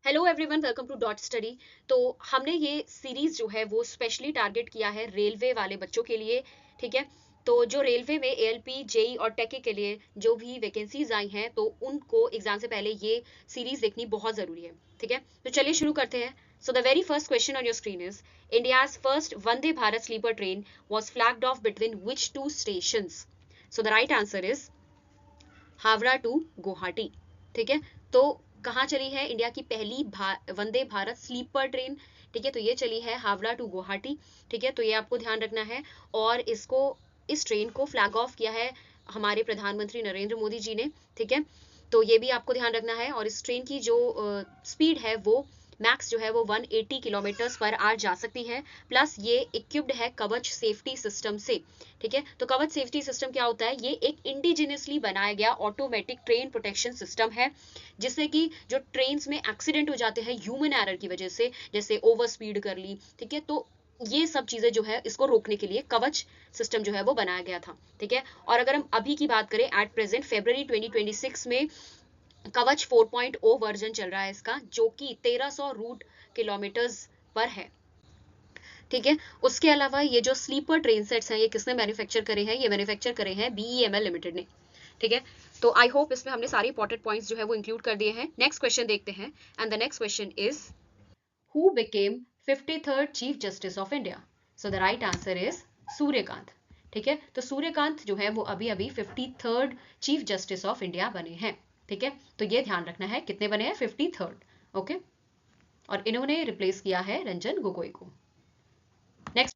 Hello everyone, welcome to dot study. तो हमने ये सीरीज जो है वो स्पेशली टारगेट किया है रेलवे वाले बच्चों के लिए। ठीक है, तो जो रेलवे में एएलपी जेई और टेकी के लिए जो भी वैकेंसीज आई हैं तो उनको एग्जाम से पहले ये सीरीज देखनी बहुत जरूरी है। ठीक है, तो चलिए शुरू करते हैं। So the very first question on your screen is India's first Vande Bharat sleeper train was flagged off between which two stations? So the right answer is Howrah to Guwahati. ठीक है, तो कहाँ चली है इंडिया की पहली वंदे भारत स्लीपर ट्रेन? ठीक है, तो ये चली है हावड़ा टू गुवाहाटी। ठीक है, तो ये आपको ध्यान रखना है। और इस ट्रेन को फ्लैग ऑफ किया है हमारे प्रधानमंत्री नरेंद्र मोदी जी ने। ठीक है, तो ये भी आपको ध्यान रखना है। और इस ट्रेन की जो स्पीड है वो मैक्स जो है वो 180 किलोमीटर्स पर आवर जा सकती है। प्लस ये इक्विप्ड है कवच सेफ्टी सिस्टम से। ठीक है, तो कवच सेफ्टी सिस्टम क्या होता है? ये एक इंडिजिनियसली बनाया गया ऑटोमेटिक ट्रेन प्रोटेक्शन सिस्टम है, जिससे कि जो ट्रेन्स में एक्सीडेंट हो जाते हैं ह्यूमन एरर की वजह से, जैसे ओवर स्पीड कर ली, ठीक है, तो ये सब चीजें जो है इसको रोकने के लिए कवच सिस्टम जो है वो बनाया गया था। ठीक है, और अगर हम अभी की बात करें एट प्रेजेंट फरवरी 2026 में कवच 4.0 वर्जन चल रहा है इसका, जो कि 1300 रूट किलोमीटर्स पर है। ठीक है, उसके अलावा ये जो स्लीपर ट्रेन सेट्स हैं ये किसने मैन्युफैक्चर करे हैं? ये मैन्युफैक्चर करे हैं बीईएमएल लिमिटेड ने। ठीक है, तो आई होप इसमें हमने सारे इंपॉर्टेंट पॉइंट्स जो है वो इंक्लूड कर दिए हैं। नेक्स्ट क्वेश्चन देखते हैं, and the next question is who became 53rd chief justice of India? So the right answer is Suryakant. ठीक है, तो सूर्यकांत जो है वो अभी अभी 53rd chief justice of India बने हैं। ठीक है, तो ये ध्यान रखना है कितने बने हैं? 53rd। ओके, और इन्होंने रिप्लेस किया है रंजन गोगोई को। Next,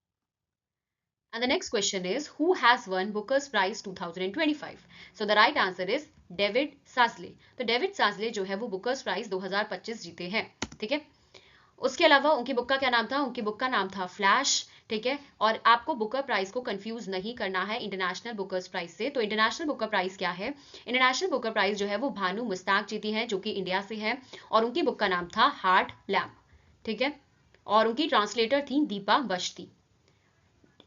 and the next question is who has won Booker's Prize 2025? So the right answer is David Szalay. तो डेविड साजले जो है वो बुकर्स प्राइज 2025 जीते हैं। ठीक है, उसके अलावा उनकी बुक का क्या नाम था? उनकी बुक का नाम था फ्लैश। ठीक है, और आपको बुकर प्राइज को कंफ्यूज नहीं करना है इंटरनेशनल बुकर्स प्राइज से। तो इंटरनेशनल बुकर प्राइज क्या है? इंटरनेशनल बुकर प्राइज जो है वो भानु मुस्ताक जीती है, जो कि इंडिया से है, और उनकी बुक का नाम था हार्ट लैम्प। ठीक है, और उनकी ट्रांसलेटर थी दीपा बश्ती।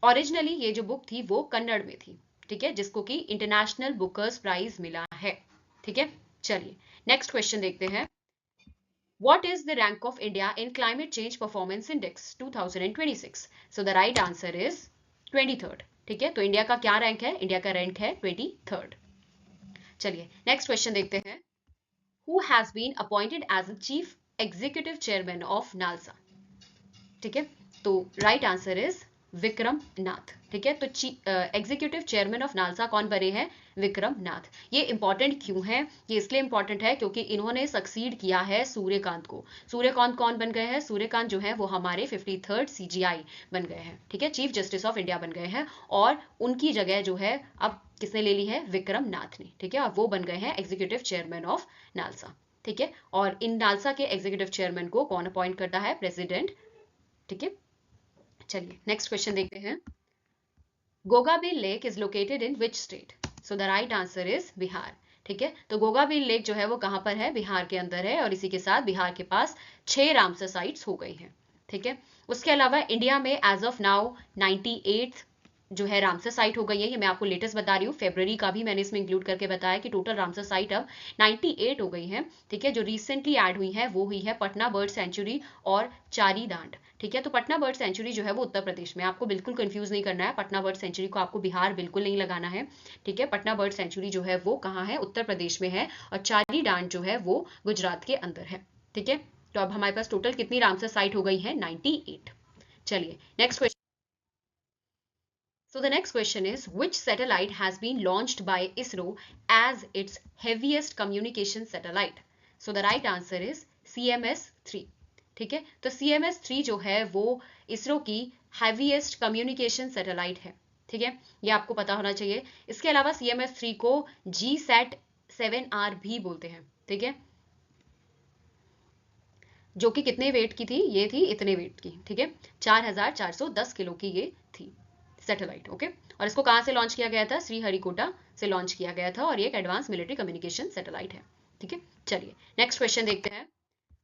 ओरिजिनली ये जो बुक थी वो कन्नड़ में थी। ठीक है, जिसको कि इंटरनेशनल बुकर्स प्राइज मिला है। ठीक है, चलिए नेक्स्ट क्वेश्चन देखते हैं। What is the rank of India in Climate Change Performance Index 2026? So the right answer is 23rd। ठीक है, तो इंडिया का क्या रैंक है? इंडिया का रैंक है 23rd। चलिए नेक्स्ट क्वेश्चन देखते हैं। Who has been appointed as the Chief Executive Chairman of NALSA? ठीक है, तो राइट आंसर इज विक्रम नाथ। ठीक है, तो एग्जीक्यूटिव चेयरमैन ऑफ नालसा कौन बने हैं? विक्रम नाथ। ये इंपॉर्टेंट क्यों है? ये इसलिए इंपॉर्टेंट है क्योंकि इन्होंने सक्सीड किया है सूर्यकांत को। सूर्यकांत कौन बन गए हैं? सूर्यकांत जो है वो हमारे 53rd सीजीआई बन गए हैं। ठीक है, चीफ जस्टिस ऑफ इंडिया बन गए हैं, और उनकी जगह जो है अब किसने ले ली है? विक्रम नाथ ने। ठीक है, और वो बन गए हैं एग्जीक्यूटिव चेयरमैन ऑफ नालसा। ठीक है, और इन नालसा के एग्जीक्यूटिव चेयरमैन को कौन अपॉइंट करता है? प्रेसिडेंट। ठीक है, चलिए नेक्स्ट क्वेश्चन देखते हैं। Gogabil lake is located in which state? So the right answer is Bihar. ठीक है, तो गोगाबिल लेक जो है वो कहां पर है? बिहार के अंदर है, और इसी के साथ बिहार के पास 6 रामसर साइट्स हो गई हैं। ठीक है, उसके अलावा इंडिया में एज ऑफ नाउ 98 जो है रामसर साइट हो गई है। ये मैं आपको लेटेस्ट बता रही हूँ, फेब्रवरी का भी मैंने इसमें इंक्लूड करके बताया कि टोटल रामसर साइट अब 98 हो गई है। ठीक है, जो रिसेंटली ऐड हुई है वो हुई है पटना बर्ड सेंचुरी और चारी दांड। ठीक है, तो पटना बर्ड सेंचुरी जो है वो उत्तर प्रदेश में, आपको बिल्कुल कंफ्यूज नहीं करना है। पटना बर्ड सेंचुरी को आपको बिहार बिल्कुल नहीं लगाना है। ठीक है, पटना बर्ड सेंचुरी जो है वो कहाँ है? उत्तर प्रदेश में है, और चारी दांड जो है वो गुजरात के अंदर है। ठीक है, तो अब हमारे पास टोटल कितनी रामसर साइट हो गई है? 98। चलिए next question. So the next question is which satellite has been launched by ISRO as its heaviest communication satellite? So the right answer is CMS-3। ठीक है, तो CMS-3 जो है वो इसरो की हैवीएस्ट कम्युनिकेशन सैटेलाइट है। ठीक है, ये आपको पता होना चाहिए। इसके अलावा CMS-3 को GSAT-7R भी बोलते हैं। ठीक है, जो कि कितने वेट की थी? ये थी इतने वेट की। ठीक है, 4410 किलो की ये थी सैटेलाइट। ओके, और इसको कहाँ से लॉन्च किया गया था? श्रीहरिकोटा से लॉन्च किया गया था, और ये एक एडवांस मिलिट्री कम्युनिकेशन सैटेलाइट है। ठीक है, चलिए नेक्स्ट क्वेश्चन देखते हैं।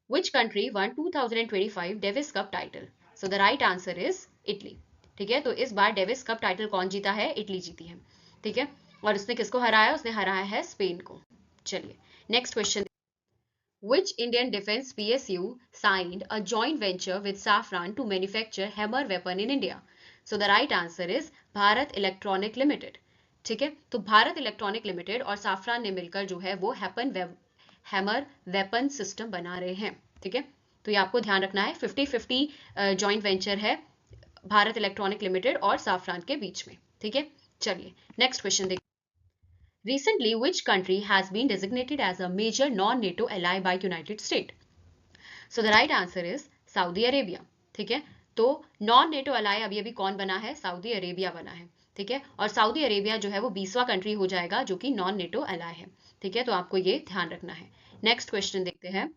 Which country won 2025 Davis cup title? So the right answer is Italy. ठीक है, तो इस बार डेविस कप टाइटल कौन जीता है? इटली जीती है। ठीक है, और उसने किसको हराया? उसने हराया है स्पेन को। चलिए next question. Which Indian defense PSU signed a joint venture with Safran to manufacture hammer weapon in India? So the right answer is Bharat Electronic Limited. ठीक है, तो भारत इलेक्ट्रॉनिक लिमिटेड और साफरान ने मिलकर जो है वो हैमर वेपन सिस्टम बना रहे हैं। ठीक है, तो ये आपको ध्यान रखना है, 50-50 जॉइंट वेंचर है भारत इलेक्ट्रॉनिक लिमिटेड और साफरान के बीच में। ठीक है, चलिए नेक्स्ट क्वेश्चन देखिए। Recently, which country has been designated as a major non-NATO ally by United States? So the right answer is Saudi Arabia. ठीक है, तो नॉन नेटो अलाई अभी अभी कौन बना है? सऊदी अरेबिया बना है। ठीक है, और सऊदी अरेबिया जो है वो 20वां कंट्री हो जाएगा जो कि नॉन नेटो अलाई है। ठीक है, तो आपको ये ध्यान रखना है। नेक्स्ट क्वेश्चन देखते हैं।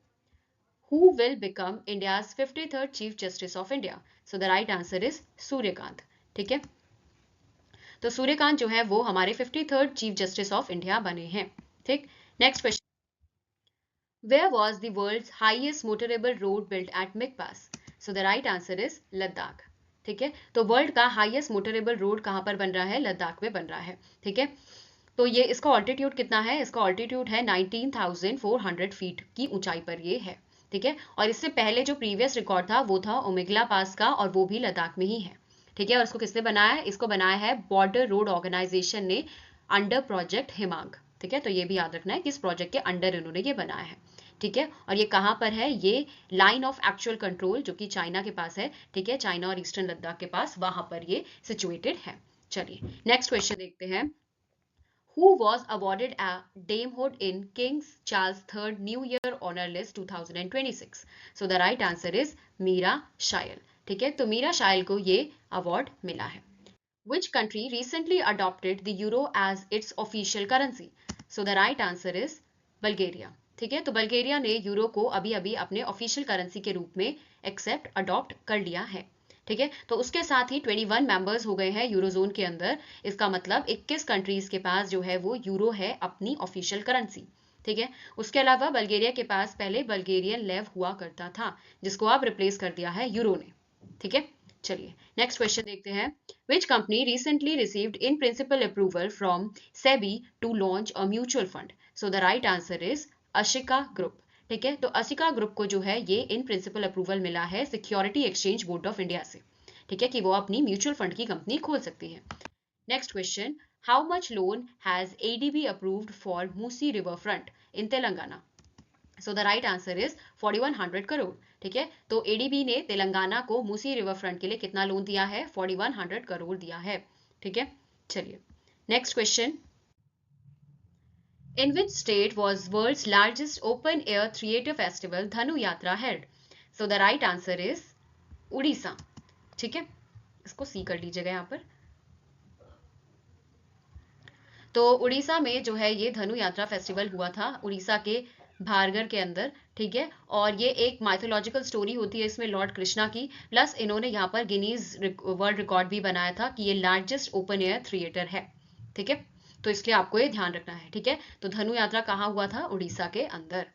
Who will become India's 53rd Chief Justice of India? So the right answer is Suryakant. ठीक है, तो सूर्यकांत जो है वो हमारे 53rd chief justice of India बने हैं। ठीक, next question. Where was the world's highest motorable road built at McPass? So the right answer is Ladakh. ठीक है, तो वर्ल्ड का हाईएस्ट मोटरेबल रोड कहाँ पर बन रहा है? लद्दाख में बन रहा है। ठीक है, तो ये इसका ऑल्टीट्यूड कितना है? इसका ऑल्टीट्यूड है 19,400 फीट की ऊंचाई पर ये है। ठीक है, और इससे पहले जो प्रीवियस रिकॉर्ड था वो था ओमेगला पास का, और वो भी लद्दाख में ही है। ठीक है, और इसको किसने बनाया है? इसको बनाया है बॉर्डर रोड ऑर्गेनाइजेशन ने अंडर प्रोजेक्ट हिमांग। ठीक है, तो ये भी याद रखना है कि इस प्रोजेक्ट के अंडर इन्होंने ये बनाया है। ठीक है, और ये कहाँ पर है? ये लाइन ऑफ एक्चुअल कंट्रोल जो कि चाइना के पास है। ठीक है, चाइना और ईस्टर्न लद्दाख के पास, वहां पर ये सिचुएटेड है। चलिए नेक्स्ट क्वेश्चन देखते हैं। Who was awarded a damehood in King Charles III New Year Honor List 2026? So the right answer is Meera Shayal. ठीक है, तो मीरा शायल को ये अवार्ड मिला है। Which country recently adopted the euro as its official currency? So the right answer is Bulgaria। ठीक है, तो बल्गेरिया ने यूरो को अभी अभी अपने ऑफिशियल करेंसी के रूप में एक्सेप्ट अडॉप्ट कर लिया है। ठीक है, तो उसके साथ ही 21 मेंबर्स हो गए हैं यूरोजोन के अंदर। इसका मतलब 21 कंट्रीज के पास जो है वो यूरो है अपनी ऑफिशियल करेंसी। ठीक है, उसके अलावा बल्गेरिया के पास पहले बल्गेरियन लेव हुआ करता था, जिसको अब रिप्लेस कर दिया है यूरो ने। ठीक है, चलिए नेक्स्ट क्वेश्चन देखते हैं। Which company recently received in principle approval from SEBI to launch a mutual fund? So the right answer is Ashika group. ठीक है, तो अशिका ग्रुप को जो है ये इन प्रिंसिपल अप्रूवल मिला है security exchange board of India से। ठीक है, कि वो अपनी म्यूचुअल फंड की कंपनी खोल सकती है। Next question. How much loan has ADB approved for Musi river front in Telangana? So the right answer is 4100 crore. ठीक है, तो एडीबी ने तेलंगाना को मूसी रिवर फ्रंट के लिए कितना लोन दिया है? 4100 करोड़ दिया है। ठीक है, चलिए next question. In which state was world's largest open air theatre festival Dhanu Yatra held? So the right answer is Orissa. ठीक है, इसको सी कर लीजिएगा यहाँ पर। तो उड़ीसा में जो है ये धनु यात्रा फेस्टिवल हुआ था, उड़ीसा के भारगढ़ के अंदर। ठीक है, और ये एक माइथोलॉजिकल स्टोरी होती है इसमें लॉर्ड कृष्णा की, प्लस इन्होंने यहाँ पर गिनीज वर्ल्ड रिकॉर्ड भी बनाया था कि ये लार्जेस्ट ओपन एयर थिएटर है। ठीक है, तो इसलिए आपको ये ध्यान रखना है। ठीक है, तो धनु यात्रा कहाँ हुआ था? उड़ीसा के अंदर।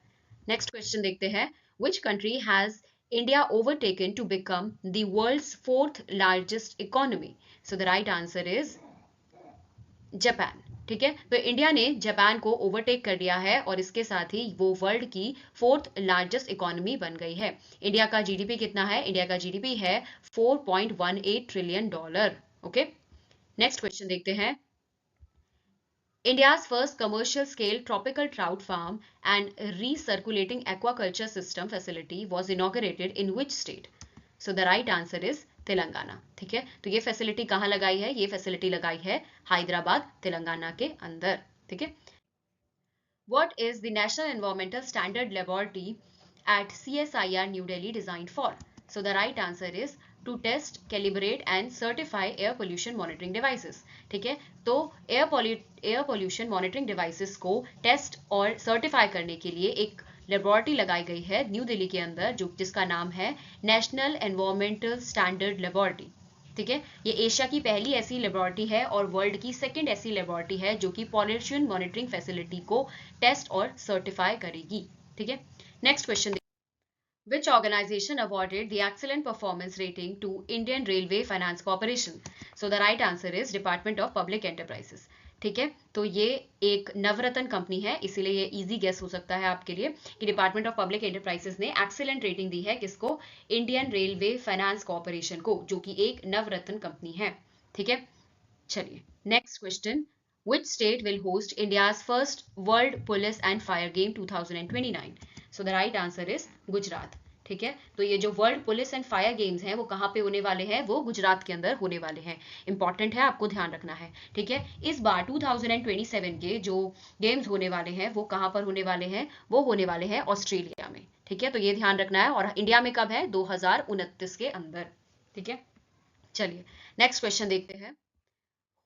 नेक्स्ट क्वेश्चन देखते हैं। Which country has India overtaken to become the world's 4th largest economy? So the right answer is Japan. ठीक है, तो इंडिया ने जापान को ओवरटेक कर लिया है और इसके साथ ही वो वर्ल्ड की 4th लार्जेस्ट इकोनॉमी बन गई है। इंडिया का जीडीपी कितना है? इंडिया का जीडीपी है $4.18 ट्रिलियन। ओके, नेक्स्ट क्वेश्चन देखते हैं। India's first commercial scale tropical trout farm and recirculating aquaculture system facility was inaugurated in which state? So the right answer is Telangana. ठीक है, तो ये फैसिलिटी कहाँ लगाई है? ये फैसिलिटी लगाई है हैदराबाद तेलंगाना के अंदर। ठीक है, What is the National Environmental Standard Laboratory at CSIR New Delhi designed for? So the right answer is to test, calibrate and certify air pollution monitoring devices. ठीक है, तो एयर पोल्यूशन मॉनिटरिंग डिवाइसेस को test और certify करने के लिए एक laboratory लगाई गई है न्यू दिल्ली के अंदर, जो जिसका नाम है नेशनल एनवायरमेंटल स्टैंडर्ड लेबोरेटरी। ठीक है, ये एशिया की पहली ऐसी लेबोरेटरी है और वर्ल्ड की सेकंड ऐसी लेबोरेटरी है जो कि पॉल्यूशन मॉनिटरिंग फैसिलिटी को टेस्ट और सर्टिफाई करेगी। ठीक है, next question. Which organization awarded the excellent performance rating to Indian Railway Finance Corporation? So the right answer is Department of Public Enterprises. ठीक है, तो ये एक नवरत्न कंपनी है, इसीलिए ये इजी गेस हो सकता है आपके लिए कि डिपार्टमेंट ऑफ पब्लिक एंटरप्राइजेस ने एक्सीलेंट रेटिंग दी है किसको, इंडियन रेलवे फाइनेंस कॉर्पोरेशन को, जो कि एक नवरत्न कंपनी है। ठीक है, चलिए next question, which state will host India's first World Police and Fire Game 2029? So the right answer is Gujarat. ठीक है, तो ये जो world police and fire games हैं वो कहाँ पे होने वाले हैं, वो गुजरात के अंदर होने वाले हैं। इंपॉर्टेंट है, आपको ध्यान रखना है। ठीक है, इस बार 2027 के जो गेम्स होने वाले हैं वो कहाँ पर होने वाले हैं, वो होने वाले हैं ऑस्ट्रेलिया में। ठीक है, तो ये ध्यान रखना है, और इंडिया में कब है, 2029 के अंदर। ठीक है, चलिए नेक्स्ट क्वेश्चन देखते हैं,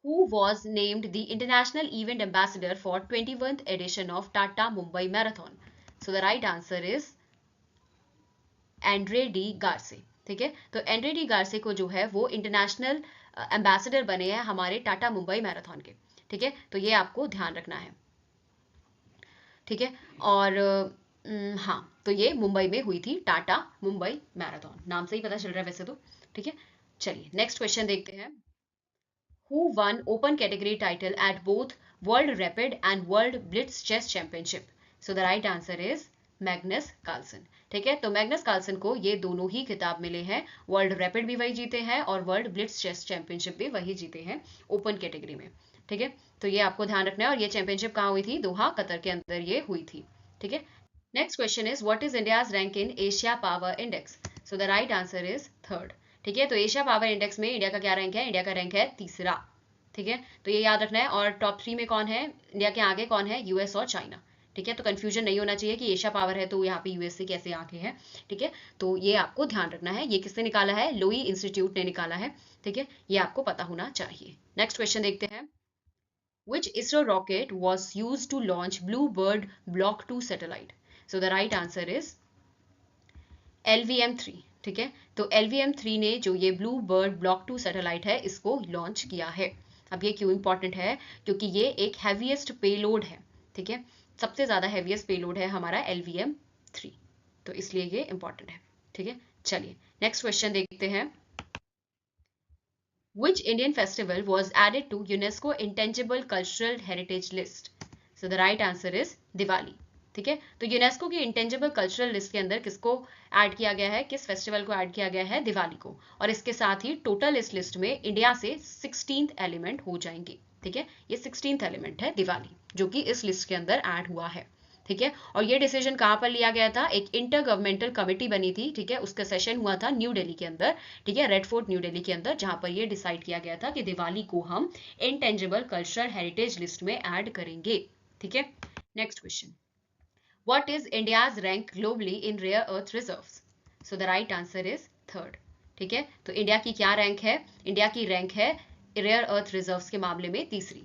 who was named the international event ambassador for 21st edition of Tata Mumbai Marathon? So the right answer is Andre De Grasse. ठीक है, तो एंड्रे डी गार्से को जो है वो इंटरनेशनल एम्बेसडर बने हैं हमारे टाटा मुंबई मैराथन के। ठीक है, तो ये आपको ध्यान रखना है। ठीक है, और हाँ, तो ये मुंबई में हुई थी, टाटा मुंबई मैराथन, नाम से ही पता चल रहा है वैसे तो। ठीक है, चलिए नेक्स्ट क्वेश्चन देखते हैं, who won open category title at both World Rapid and World Blitz Chess Championship? So the right answer is Magnus Carlsen. ठीक है, तो मैग्नस कार्लसन को ये दोनों ही खिताब मिले हैं, वर्ल्ड रैपिड भी वही जीते हैं और वर्ल्ड ब्लिट्ज चेस चैंपियनशिप भी वही जीते हैं ओपन कैटेगरी में। ठीक है, तो ये आपको ध्यान रखना है, और ये चैंपियनशिप कहाँ हुई थी, दोहा कतर के अंदर ये हुई थी। ठीक है, next question is what is India's rank in Asia power index? So the right answer is third. ठीक है, तो एशिया पावर इंडेक्स में इंडिया का क्या रैंक है, इंडिया का रैंक है तीसरा। ठीक है, तो ये याद रखना है, और टॉप 3 में कौन है, इंडिया के आगे कौन है, यूएस और चाइना। ठीक है, तो कंफ्यूजन नहीं होना चाहिए कि एशिया पावर है तो यहाँ पे यूएसए कैसे आगे है। ठीक है, तो ये आपको ध्यान रखना है, ये किसने निकाला है, लोई इंस्टीट्यूट ने निकाला है। ठीक है, ये आपको पता होना चाहिए। नेक्स्ट क्वेश्चन देखते हैं, which ISRO rocket was used to launch Bluebird Block 2 satellite? So the right answer is LVM-3। ठीक है, तो LVM-3 ने जो ये ब्लू बर्ड ब्लॉक 2 सैटेलाइट है इसको लॉन्च किया है। अब ये क्यों इंपॉर्टेंट है, क्योंकि ये एक हैवीएस्ट पेलोड है। ठीक है, सबसे ज्यादा हैवीएस्ट पेलोड है हमारा LVM-3, तो इसलिए ये इंपॉर्टेंट है। ठीक है, चलिए नेक्स्ट क्वेश्चन देखते हैं, which Indian festival was added to UNESCO Intangible Cultural Heritage List? So the right answer is Diwali। ठीक है, तो यूनेस्को की इंटेंजिबल कल्चरल लिस्ट के अंदर किसको ऐड किया गया है, किस फेस्टिवल को ऐड किया गया है, दिवाली को, और इसके साथ ही टोटल इस लिस्ट में इंडिया से 16th एलिमेंट हो जाएंगे। ठीक है, ये 16th एलिमेंट है दिवाली, जो कि इस लिस्ट के अंदर ऐड हुआ है। ठीक है, और ये डिसीजन कहाँ पर लिया गया था, एक इंटर गवर्नमेंटल कमेटी बनी थी। ठीक है, उसका सेशन हुआ था न्यू दिल्ली के अंदर। ठीक है, रेड फोर्ट न्यू दिल्ली के अंदर, जहां पर ये डिसाइड किया गया था कि दिवाली को हम इंटेंजिबल कल्चरल हेरिटेज लिस्ट में ऐड करेंगे। ठीक है, next question, what is India's rank globally in rare earth reserves? So the right answer is third। ठीक है, तो इंडिया की क्या रैंक है, इंडिया की रैंक है रेयर अर्थ रिजर्व्स के मामले में तीसरी,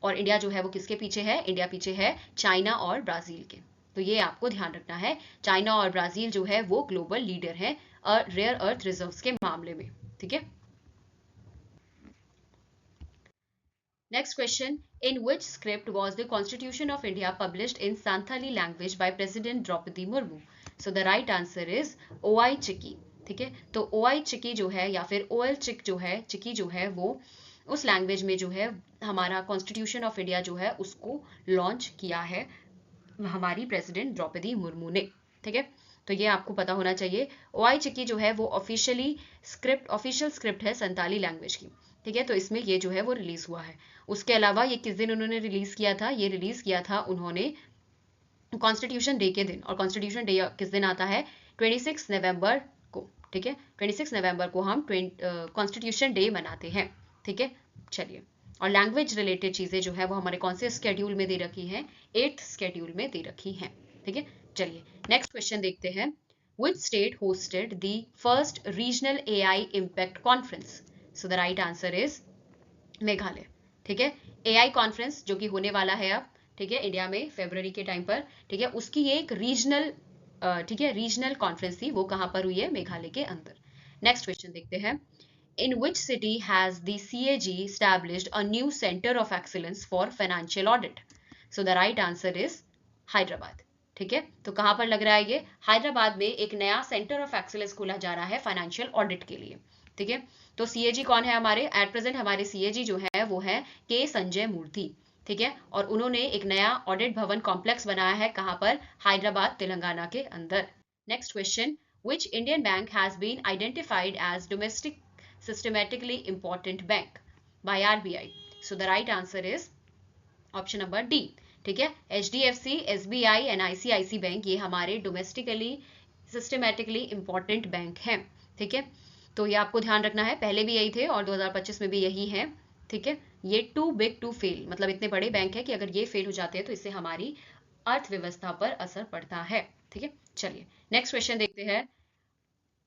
और इंडिया जो है वो किसके पीछे है, इंडिया पीछे है चाइना और ब्राजील के। तो ये आपको ध्यान रखना है, चाइना और ब्राजील जो है वो ग्लोबल लीडर है रेयर अर्थ रिजर्व्स के मामले में। ठीक है, next question, in which script was the Constitution of India published in Santhali language by President Draupadi Murmu? So the right answer is OI Chiki। ठीक है, तो OI Chiki जो है या फिर OL Chick जो है, चिकी जो है, वो उस लैंग्वेज में जो है हमारा कॉन्स्टिट्यूशन ऑफ इंडिया जो है उसको लॉन्च किया है हमारी प्रेसिडेंट द्रौपदी मुर्मू ने। ठीक है, तो ये आपको पता होना चाहिए। OI चिकी जो है वो ऑफिशियल स्क्रिप्ट है संताली लैंग्वेज की। ठीक है, तो इसमें ये जो है वो रिलीज हुआ है। उसके अलावा ये किस दिन उन्होंने रिलीज किया था, ये रिलीज किया था उन्होंने कॉन्स्टिट्यूशन डे के दिन, और कॉन्स्टिट्यूशन डे किस दिन आता है, 26 नवंबर को। ठीक है, 26 नवंबर को हम कॉन्स्टिट्यूशन डे मनाते हैं। ठीक है, चलिए, और लैंग्वेज रिलेटेड चीजें जो है वो हमारे कौन से स्केड्यूल में दे रखी हैं, 8th स्केड्यूल में दे रखी हैं। ठीक है, चलिए नेक्स्ट क्वेश्चन देखते हैं, which state hosted the first regional AI impact conference? So the right answer is Meghalaya. ठीक है, AI कॉन्फ्रेंस जो कि होने वाला है अब, ठीक है, इंडिया में फरवरी के टाइम पर। ठीक है, उसकी एक रीजनल ठीक है रीजनल कॉन्फ्रेंस थी, वो कहाँ पर हुई है, मेघालय के अंदर। नेक्स्ट क्वेश्चन देखते हैं, in which city has the CAG established a new center of excellence for financial audit? So the right answer is Hyderabad. ठीक है, तो कहाँ पर लग रहा है ये, हैदराबाद में एक नया सेंटर ऑफ एक्सीलेंस खोला जा रहा है फाइनेंशियल ऑडिट के लिए। ठीक है, तो CAG कौन है हमारे, एट प्रेजेंट हमारे CAG जो है वो है के संजय मूर्ति। ठीक है, और उन्होंने एक नया ऑडिट भवन कॉम्प्लेक्स बनाया है, कहाँ पर? हैदराबाद तेलंगाना के अंदर। Next question, which Indian bank has been identified as domestic systematically important bank by RBI? So the right answer is option number D. ठीक है, HDFC, SBI and ICICI bank ये हमारे डोमेस्टिकली सिस्टमेटिकली इंपॉर्टेंट बैंक हैं। ठीक है, तो ये आपको ध्यान रखना है, पहले भी यही थे और 2025 में भी यही है। ठीक है, ये टू बिग टू फेल, मतलब इतने बड़े बैंक है कि अगर ये फेल हो जाते हैं तो इससे हमारी अर्थव्यवस्था पर असर पड़ता है। ठीक है, चलिए नेक्स्ट क्वेश्चन देखते हैं।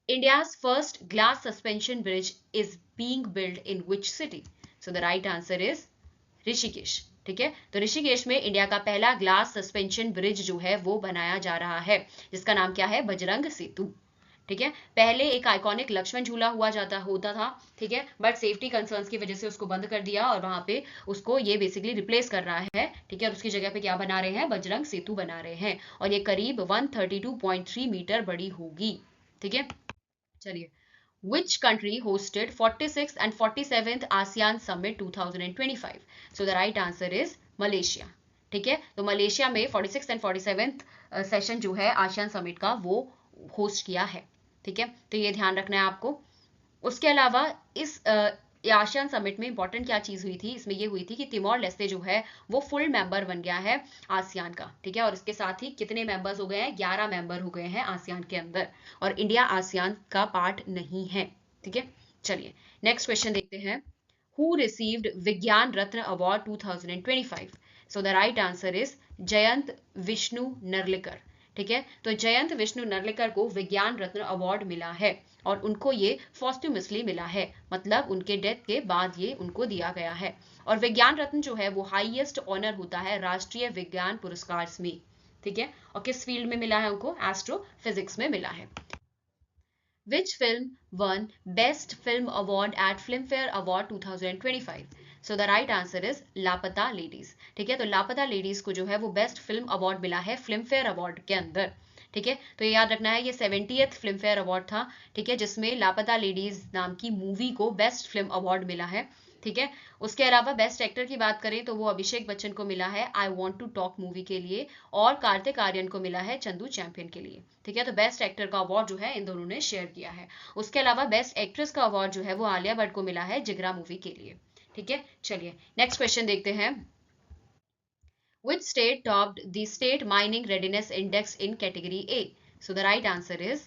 India's first glass suspension bridge is being built in which city? So the right answer is Rishikesh. ठीक है, तो ऋषिकेश में इंडिया का पहला ग्लास सस्पेंशन ब्रिज जो है वो बनाया जा रहा है, जिसका नाम क्या है? बजरंग सेतु। ठीक है, पहले एक आइकॉनिक लक्ष्मण झूला होता था। ठीक है, बट सेफ्टी कंसर्न्स की वजह से उसको बंद कर दिया और वहां पे उसको ये बेसिकली रिप्लेस कर रहा है। ठीक है, और उसकी जगह पे क्या बना रहे हैं? बजरंग सेतु बना रहे हैं, और ये करीब 132.3 मीटर बड़ी होगी। ठीक है, चलिए, which country hosted 46th and 47th ASEAN Summit 2025? So the right answer is Malaysia। ठीक है, तो मलेशिया में 46th and 47th सेशन जो है आसियान समिट का वो होस्ट किया है। ठीक है, तो ये ध्यान रखना है आपको। उसके अलावा इस आसियान समिट में इंपॉर्टेंट क्या चीज हुई थी? इसमें ये हुई थी कि तिमोर लेस्ते जो है वो फुल मेंबर बन गया है आसियान का। ठीक है, और इसके साथ ही कितने मेंबर्स हो गए हैं? 11 मेंबर हो गए हैं आसियान के अंदर, और इंडिया आसियान का पार्ट नहीं है। ठीक है, चलिए नेक्स्ट क्वेश्चन देखते हैं। Who received Vigyan Ratna award 2025? So the right answer is Jayant Vishnu Narlikar. ठीक है, तो जयंत विष्णु नर्लिकर को विज्ञान रत्न अवार्ड मिला है, और उनको ये पोस्ट्यूमसली मिला है, मतलब उनके डेथ के बाद ये उनको दिया गया है। और विज्ञान रत्न जो है वो हाईएस्ट ऑनर होता है राष्ट्रीय विज्ञान पुरस्कार में। ठीक है, और किस फील्ड में मिला है उनको? एस्ट्रोफिजिक्स में मिला है। Which film won Best Film Award at Filmfare Award 2025? So the right answer is लापता लेडीज। ठीक है, तो लापता लेडीज को जो है वो बेस्ट फिल्म अवार्ड मिला है फिल्मफेयर अवार्ड के अंदर। ठीक है, तो ये याद रखना है, ये 70th फिल्मफेयर अवार्ड था। ठीक है, जिसमें लापता लेडीज नाम की मूवी को बेस्ट फिल्म अवार्ड मिला है। ठीक है, उसके अलावा बेस्ट एक्टर की बात करें तो वो अभिषेक बच्चन को मिला है I want to talk movie के लिए, और कार्तिक आर्यन को मिला है चंदू चैंपियन के लिए। ठीक है, तो बेस्ट एक्टर का अवार्ड जो है इन दोनों ने शेयर किया है। उसके अलावा बेस्ट एक्ट्रेस का अवार्ड जो है वो आलिया भट्ट को मिला है जिगरा मूवी के लिए। ठीक है, चलिए नेक्स्ट क्वेश्चन देखते हैं। Which state topped the state mining readiness index in category A? So the right answer is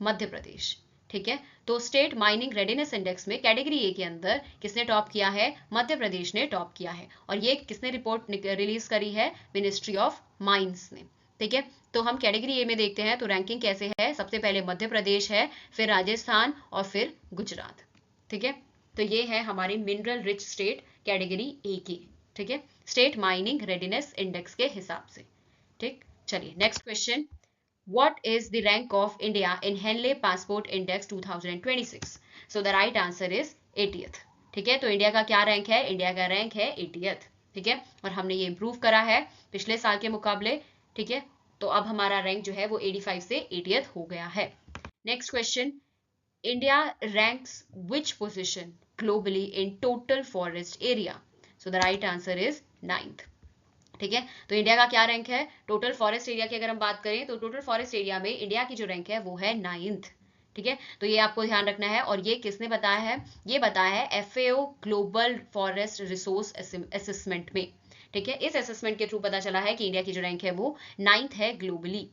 Madhya Pradesh. ठीक है, तो स्टेट माइनिंग रेडीनेस इंडेक्स में कैटेगरी ए के अंदर किसने टॉप किया है? मध्य प्रदेश ने टॉप किया है, और ये किसने रिपोर्ट रिलीज करी है? मिनिस्ट्री ऑफ माइंस ने। ठीक है, तो हम कैटेगरी ए में देखते हैं तो रैंकिंग कैसे है? सबसे पहले मध्य प्रदेश है, फिर राजस्थान और फिर गुजरात। ठीक है, तो ये है हमारे mineral rich state category A की। ठीक है, स्टेट माइनिंग रेडीनेस इंडेक्स के हिसाब से। ठीक, चलिए next question. What is the rank of India in Henley Passport Index 2026? So the right answer is 80th। ठीक है, तो इंडिया का क्या रैंक है? इंडिया का रैंक है 80th। ठीक है, और हमने ये इंप्रूव करा है पिछले साल के मुकाबले। ठीक है, तो अब हमारा रैंक जो है वो 85 से 80th हो गया है। Next question, India ranks which position globally in total forest area? So the right answer is 9th। ठीक है, तो इंडिया का क्या रैंक है? टोटल फॉरेस्ट एरिया की अगर हम बात करें तो टोटल फॉरेस्ट एरिया में इंडिया की जो रैंक है वो है 9th। ठीक है, तो ये आपको ध्यान रखना है, और ये किसने बताया है? ये बताया है FAO global forest resource assessment में। ठीक है, इस असेसमेंट के थ्रू पता चला है कि इंडिया की जो रैंक है वो 9th है ग्लोबली।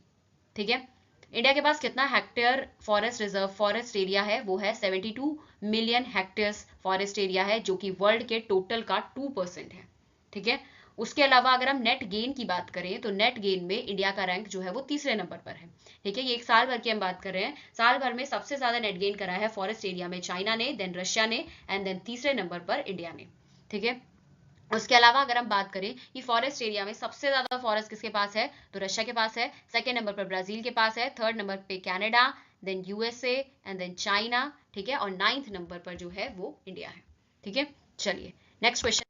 ठीक है, इंडिया के पास कितना hectare forest reserve forest area है? वो है 72 मिलियन हेक्टेयर्स फॉरेस्ट एरिया है, जो कि वर्ल्ड के टोटल का 2% है। ठीक है, उसके अलावा अगर हम नेट गेन की बात करें तो नेट गेन में इंडिया का रैंक जो है वो तीसरे नंबर पर है। ठीक है, ये एक साल भर की हम बात कर रहे हैं, साल भर में सबसे ज्यादा नेट गेन करा है फॉरेस्ट एरिया में चाइना ने, देन रशिया ने, एंड देन तीसरे नंबर पर इंडिया ने। ठीक है, उसके अलावा अगर हम बात करें कि फॉरेस्ट एरिया में सबसे ज्यादा फॉरेस्ट किसके पास है, तो रशिया के पास है, सेकेंड नंबर पर ब्राजील के पास है, थर्ड नंबर पे Canada, then USA and then China. ठीक है, और 9th नंबर पर जो है वो इंडिया है। ठीक है, चलिए next question.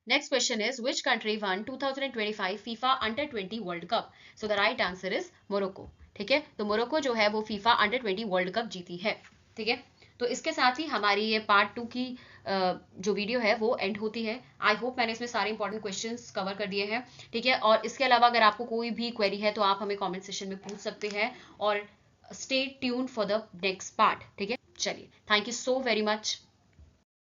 Next question is which country won 2025 FIFA Under-20 World Cup? So the right answer is Morocco। ठीक है, तो मोरक्को जो है वो FIFA Under-20 वर्ल्ड कप जीती है। ठीक है, तो इसके साथ ही हमारी ये पार्ट 2 की जो वीडियो है वो एंड होती है। आई होप मैंने इसमें सारे इंपॉर्टेंट क्वेश्चंस कवर कर दिए हैं, ठीक है। और इसके अलावा अगर आपको कोई भी क्वेरी है तो आप हमें कमेंट सेक्शन में पूछ सकते हैं, और stay tuned for the next part, ठीक है। चलिए, thank you so very much.